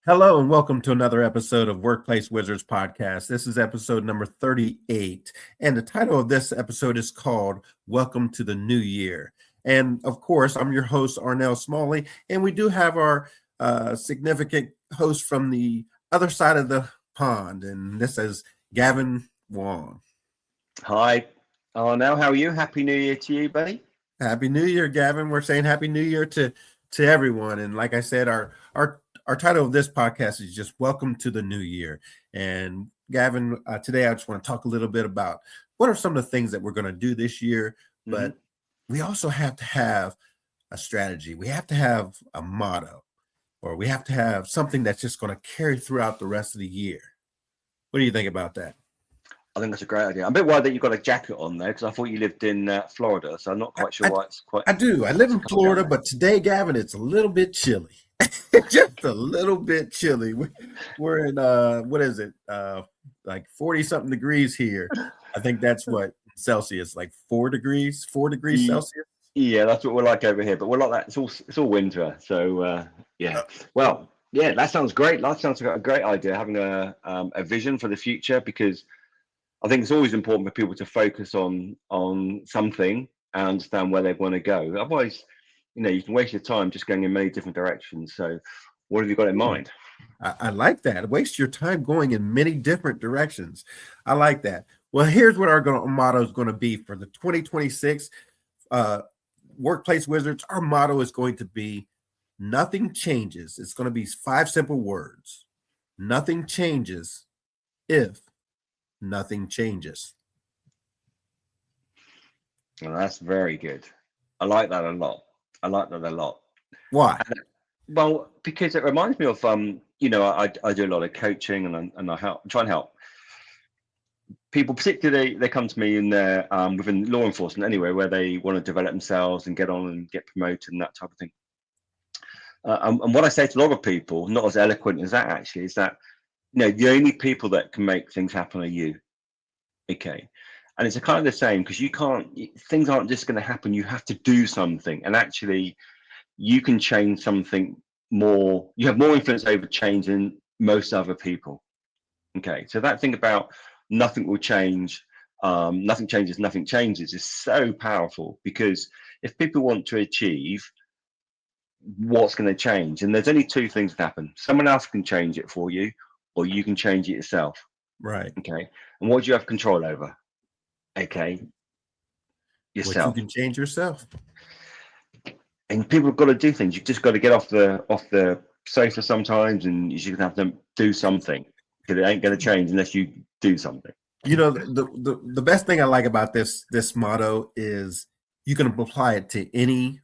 Hello and welcome to another episode of Workplace Wizards podcast. This is episode number 38, and the title of this episode is called Welcome to the New Year. And of course, I'm your host, Arnell Smalley, and we do have our significant host from the other side of the pond, and this is Gavin Wong. Hi, Arnell. How are you? Happy New Year to you, buddy. Happy New Year, Gavin. We're saying Happy New Year to everyone. And like I said, our title of this podcast is just Welcome to the New Year. And Gavin, today I just want to talk a little bit about what are some of the things that we're going to do this year. But we also have to have a strategy. We have to have a motto, or we have to have something that's just going to carry throughout the rest of the year. What do you think about that? I think that's a great idea. I'm a bit worried that you've got a jacket on there because I thought you lived in Florida, so I'm not quite sure why it's quite. I do. I live in Florida, but today, Gavin, it's a little bit chilly. Just a little bit chilly. We're in what is it? Like 40 something degrees here. I think that's what Celsius, like 4 degrees Celsius. Yeah, that's what we're like over here. But we're like that. It's all winter. So yeah. Well, yeah, that sounds great. That sounds like a great idea, having a vision for the future, because I think it's always important for people to focus on something and understand where they want to go. Otherwise, you can waste your time just going in many different directions. So what have you got in mind? I like that. Waste your time going in many different directions. I like that. Well, here's what our motto is going to be for the 2026 Workplace Wizards. Our motto is going to be nothing changes. It's going to be 5 simple words. Nothing changes if nothing changes. Well, that's very good. I like that a lot. Why? Well, because it reminds me of I do a lot of coaching, and I try and help people. Particularly, they come to me in there within law enforcement anyway, where they want to develop themselves and get on and get promoted and that type of thing. And what I say to a lot of people, not as eloquent as that actually, is that the only people that can make things happen are you. Okay. And it's a kind of the same, because things aren't just going to happen. You have to do something. And actually, you can change something more. You have more influence over change than most other people. Okay. So that thing about nothing will change, nothing changes is so powerful, because if people want to achieve, what's going to change? And there's only 2 things that happen. Someone else can change it for you, or you can change it yourself. Right. Okay. And what do you have control over? Okay. Yourself. What you can change yourself. And people have got to do things. You've just got to get off the sofa sometimes, and you should have to do something, because it ain't going to change unless you do something. The best thing I like about this motto is you can apply it to any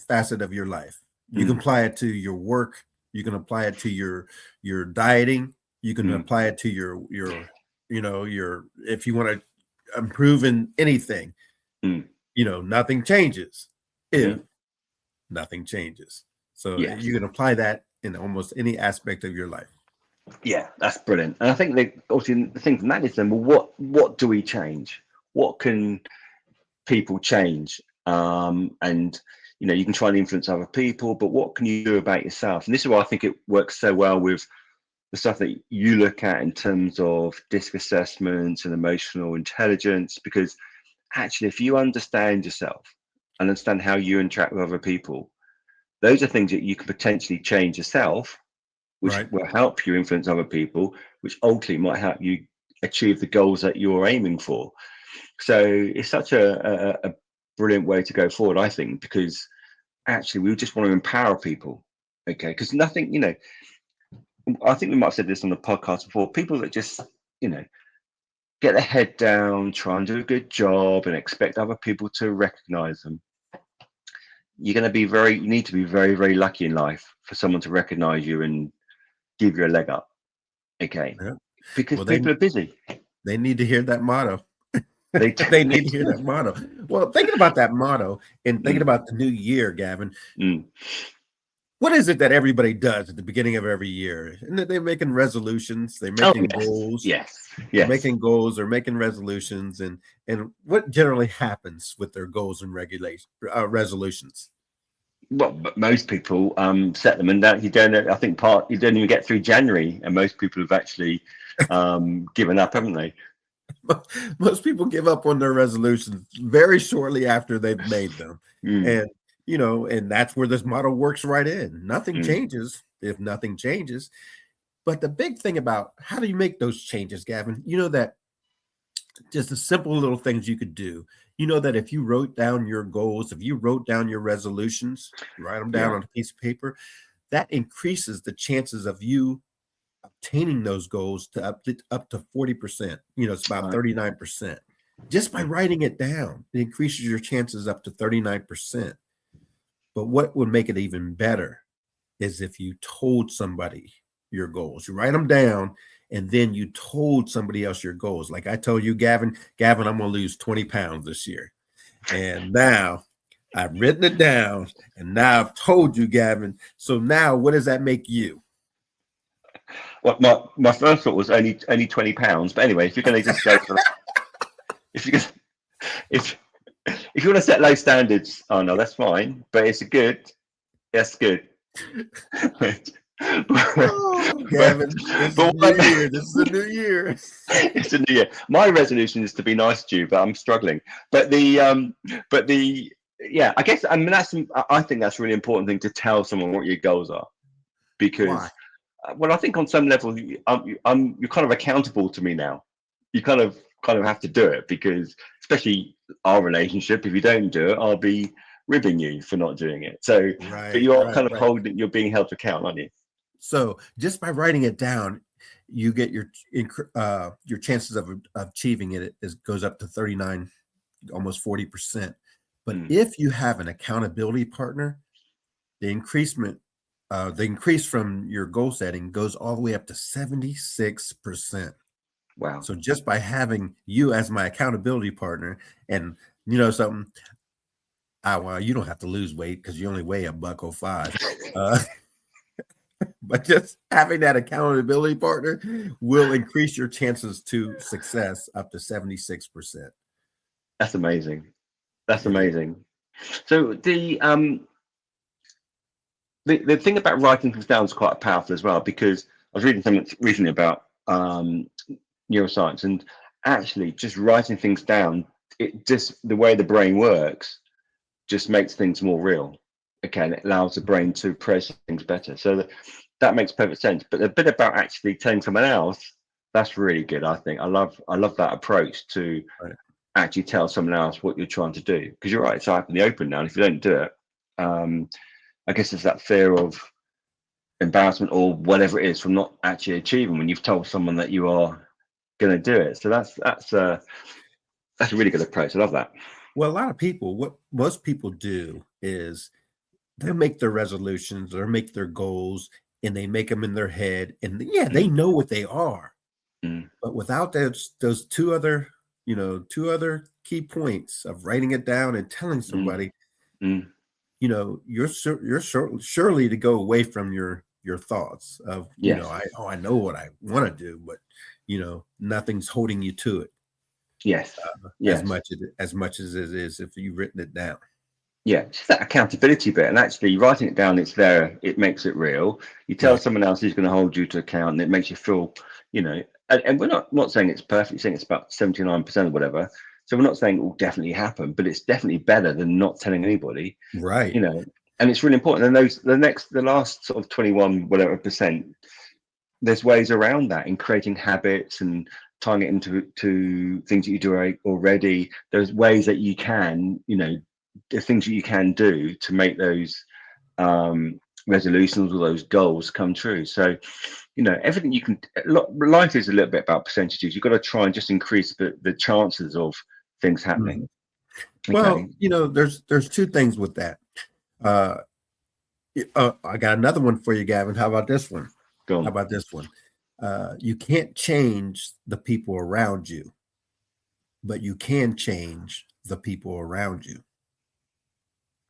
facet of your life. You can apply it to your work. You can apply it to your dieting. You can apply it to your if you want to improve in anything, nothing changes if nothing changes. So you can apply that in almost any aspect of your life. Yeah, that's brilliant. And I think obviously the thing from that is then, well, what do we change? What can people change? And you can try and influence other people, but what can you do about yourself? And this is why I think it works so well with the stuff that you look at in terms of DISC assessments and emotional intelligence, because actually, if you understand yourself and understand how you interact with other people, those are things that you can potentially change yourself, which will help you influence other people, which ultimately might help you achieve the goals that you're aiming for. So it's such a brilliant way to go forward, I think, because actually we just want to empower people. Okay, because nothing, I think we might have said this on the podcast before, people that just, get their head down, try and do a good job and expect other people to recognize them. You need to be very, very lucky in life for someone to recognize you and give you a leg up. Okay. Yeah. Because people are busy. They need to hear that motto. They need to hear that motto. Well, thinking about that motto and thinking about the new year, Gavin, what is it that everybody does at the beginning of every year? And they're making resolutions, they're making goals. Yes. They're making goals, they're making resolutions. And what generally happens with their goals and resolutions? well, but most people set them, and that you don't. I think you don't even get through January, and most people have actually given up, haven't they? Most people give up on their resolutions very shortly after they've made them. Mm, And, and that's where this model works right in. Nothing mm, changes if nothing changes. But the big thing about how do you make those changes, Gavin, that just the simple little things you could do. That if you wrote down your goals, if you wrote down your resolutions, write them down yeah. on a piece of paper, that increases the chances of you obtaining those goals to up to 40%. It's about Right. 39%. Just by Mm, writing it down, it increases your chances up to 39%. But what would make it even better is if you told somebody your goals. You write them down and then you told somebody else your goals. Like I told you, Gavin, I'm going to lose 20 pounds this year. And now I've written it down and now I've told you, Gavin. So now what does that make you? Well, my first thought was only 20 pounds, but anyway, if you're going to just go for if you if if you want to set low standards, oh no, that's fine, but it's good. That's good. but, Oh, but, Gavin, this is but new year. This is a new year. it's a new year. My resolution is to be nice to you, but I'm struggling. But the yeah, I guess I mean I think that's a really important thing to tell someone what your goals are, Why? because well, I think on some level you're kind of accountable to me now. You kind of have to do it, because especially our relationship, if you don't do it, I'll be ribbing you for not doing it. So, but Right, you're right, kind of right. you're being held to account, aren't you? So just by writing it down, you get your chances of achieving it is goes up to 39, almost 40%. But Mm. if you have an accountability partner, the increase from your goal setting goes all the way up to 76%. Wow. So just by having you as my accountability partner, and something, well, you don't have to lose weight because you only weigh $105. But just having that accountability partner will increase your chances to success up to 76%. That's amazing. That's It is. amazing. So the thing about writing things down is quite powerful as well, because I was reading something recently about neuroscience, and actually just writing things down, it just the way the brain works just makes things more real. Okay, and it allows the brain to process things better. So that makes perfect sense. But the bit about actually telling someone else, that's really good. I think I love that approach to Right. actually tell someone else what you're trying to do. Because you're right, it's out in the open now. And if you don't do it, I guess there's that fear of embarrassment or whatever it is from not actually achieving when you've told someone that you are going to do it. So that's a really good approach. I love that. Well, a lot of people, what most people do is they make their resolutions or make their goals and they make them in their head. And yeah, they Mm, know what they are. mm, But without those two other key points of writing it down and telling mm, somebody, mm. surely to go away from your thoughts of, Yes, I know what I want to do, but nothing's holding you to it yes, as yes. much as it is if you've written it down. Yeah, it's that accountability bit, and actually writing it down, it's there. It makes it real. You tell Right. someone else who's going to hold you to account, and it makes you feel, And we're not saying it's perfect. Saying it's about 79% or whatever. So we're not saying it will definitely happen, but it's definitely better than not telling anybody. Right. You know, and it's really important. And the last sort of 21 whatever percent, there's ways around that in creating habits and tying it into things that you do already. There's ways that you can, the things that you can do to make those resolutions or those goals come true. So, everything you can. Life is a little bit about percentages. You've got to try and just increase the chances of things happening. Mhm. Okay, Well, there's two things with that. Uh, I got another one for you, Gavin. How about this one? go How on. about this one? You can't change the people around you, but you can change the people around you.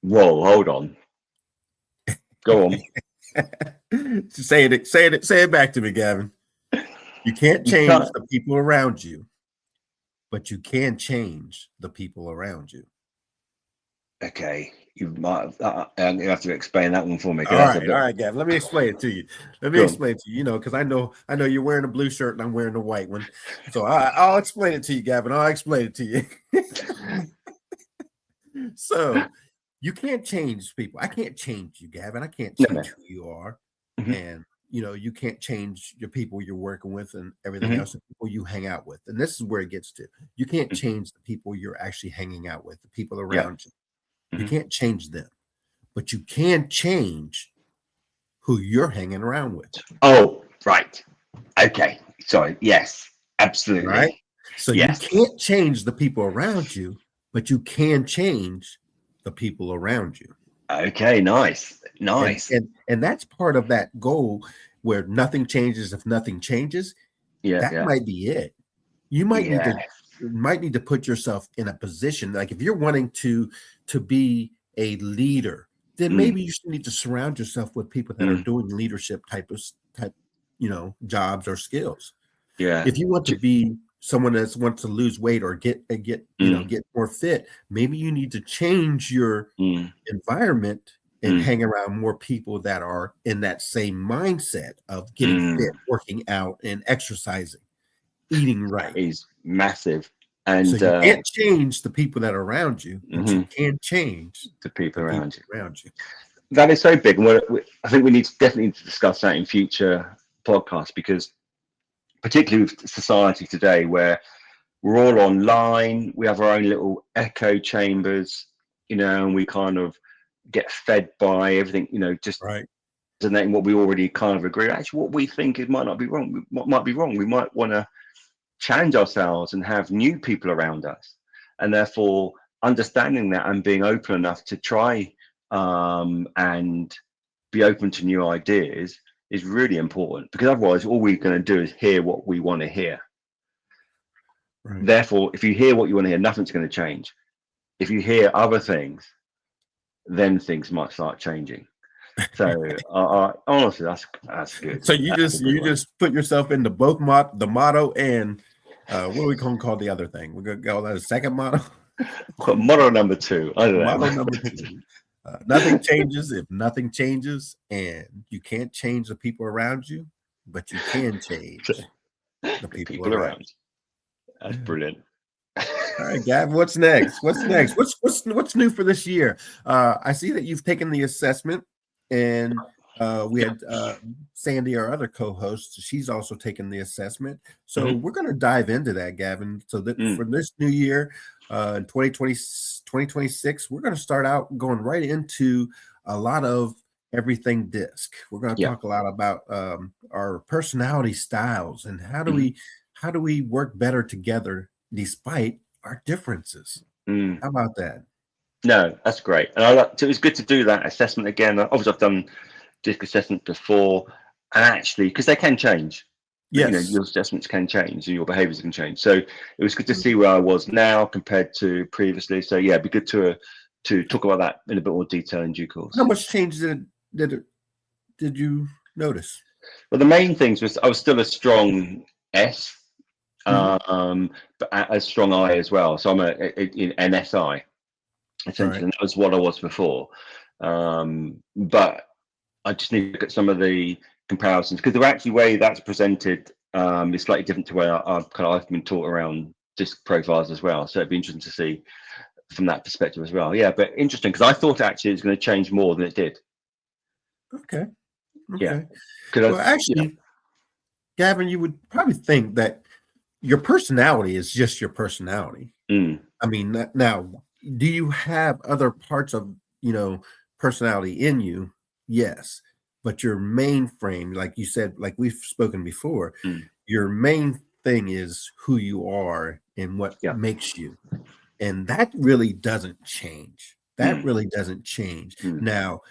Whoa, hold on. Go on. Say it back to me, Gavin. You can't You change can't. the people around you, but you can change the people around you. Okay. You might you have to explain that one for me. All right, Gavin. Let me explain it to you. Because I know you're wearing a blue shirt and I'm wearing a white one. So I'll explain it to you, Gavin. I'll explain it to you. So you can't change people. I can't change you, Gavin. I can't change who you are. Mm-hmm. And you can't change your people you're working with and everything Mm-hmm. else, the people you hang out with. And this is where it gets to. You can't change the people you're actually hanging out with, the people around you. You can't change them, but you can change who you're hanging around with. Oh, right. Okay. Sorry. Yes, absolutely. Right. So yes. You can't change the people around you, but you can change the people around you. Okay. Nice. And that's part of that goal where nothing changes if nothing changes. That might be it. You might need to put yourself in a position, like if you're wanting to be a leader, then maybe you need to surround yourself with people that are doing leadership type jobs or skills. Yeah. If you want to be someone that wants to lose weight or get more fit, maybe you need to change your environment and hang around more people that are in that same mindset of getting fit, working out, and exercising, eating right. That is massive. And so you can't change the people that are around you, but you can change the people around you. That is so big. And I think we need to definitely discuss that in future podcasts, because particularly with society today, where we're all online, we have our own little echo chambers, and we kind of get fed by everything, just resonating what we already kind of agree. Actually, what we think might not be wrong. What might be wrong? We might want to challenge ourselves and have new people around us, and therefore understanding that and being open enough to try and be open to new ideas is really important, because otherwise all we're going to do is hear what we want to hear. Therefore, if you hear what you want to hear, nothing's going to change. If you hear other things, then things might start changing. So honestly, that's good. So you just put yourself into both the motto and what are we going to call the other thing? We're going to call that a second motto. Motto number 2. I don't know. Motto number 2. Nothing changes if nothing changes, and you can't change the people around you, but you can change the people around you. That's brilliant. All right, Gab, what's next? What's new for this year? I see that you've taken the assessment, and we had Sandy, our other co-host. She's also taken the assessment. So we're going to dive into that, Gavin. So that for this new year, in 2026, we're going to start out going right into a lot of everything DISC. We're going to talk a lot about our personality styles and how do we work better together despite our differences. How about that? No, that's great. And it was good to do that assessment again. Obviously, I've done DISC assessment before, and actually, because they can change. Yes. Your assessments can change, your behaviors can change. So it was good to see where I was now compared to previously. So yeah, it'd be good to talk about that in a bit more detail in due course. How much change did you notice? Well, the main things was I was still a strong S, but a strong I as well. So I'm an SI, essentially. And that was what I was before. But I just need to look at some of the comparisons, because the actually way that's presented is slightly different to where I've been taught around DISC profiles as well. So it'd be interesting to see from that perspective as well. Yeah, but interesting, because I thought actually it was going to change more than it did. Okay. Yeah. Well, actually, Gavin, you would probably think that your personality is just your personality. I mean, now, do you have other parts of, personality in you? Yes. But your main frame, like you said, like we've spoken before, your main thing is who you are and what makes you. And that really doesn't change. Now,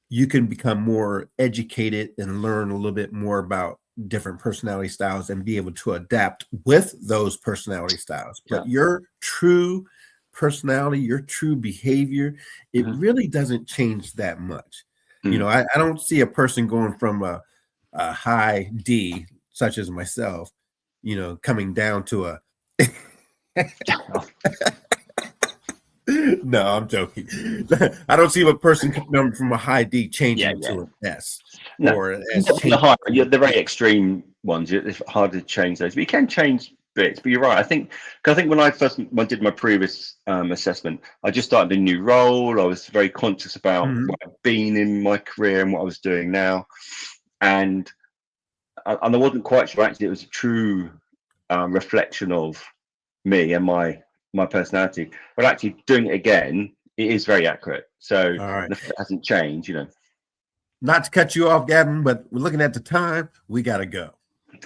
you can become more educated and learn a little bit more about different personality styles and be able to adapt with those personality styles. But your true personality, your true behavior, it really doesn't change that much. I don't see a person going from a high D, such as myself, coming down to a No, I'm joking. I don't see a person coming from a high D Yeah, changing yeah. to an S No, or an S the changing. higher, the very extreme ones, it's hard to change those. But you can change bits. But you're right. I think when I did my previous assessment, I just started a new role. I was very conscious about Mhm. what I've been in my career and what I was doing now, and I wasn't quite sure actually it was a true reflection of me and my personality. But actually doing it again, it is very accurate. So All right. the fact it hasn't changed, you know. Not to cut you off, Gavin, but we're looking at the time. We got to go.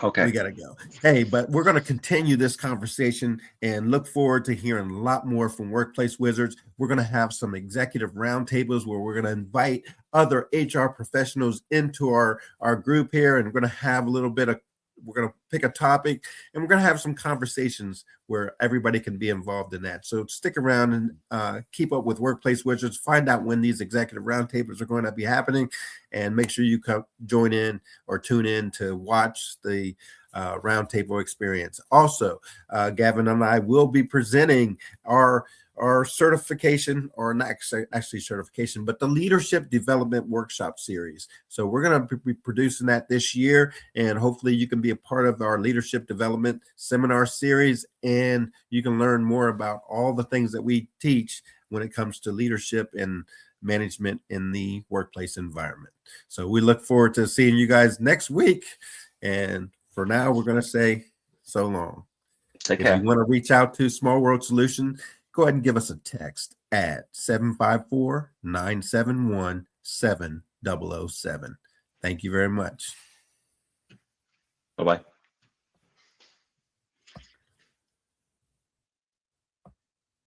Okay. We got to go. Hey, but we're going to continue this conversation and look forward to hearing a lot more from Workplace Wizards. We're going to have some executive roundtables where we're going to invite other HR professionals into our group here, and we're going to have a little bit of, we're going to pick a topic, and we're going to have some conversations where everybody can be involved in that. So stick around and keep up with Workplace Wizards. Find out when these executive roundtables are going to be happening, and make sure you come join in or tune in to watch the roundtable experience. Also, Gavin and I will be presenting our certification, or not actually certification, but the leadership development workshop series. So we're going to be producing that this year, and hopefully you can be a part of our leadership development seminar series, and you can learn more about all the things that we teach when it comes to leadership and management in the workplace environment. So we look forward to seeing you guys next week. And for now, we're going to say so long. Take If care. you want to reach out to Small World Solution, go ahead and give us a text at 754-971-7007. Thank you very much. Bye-bye.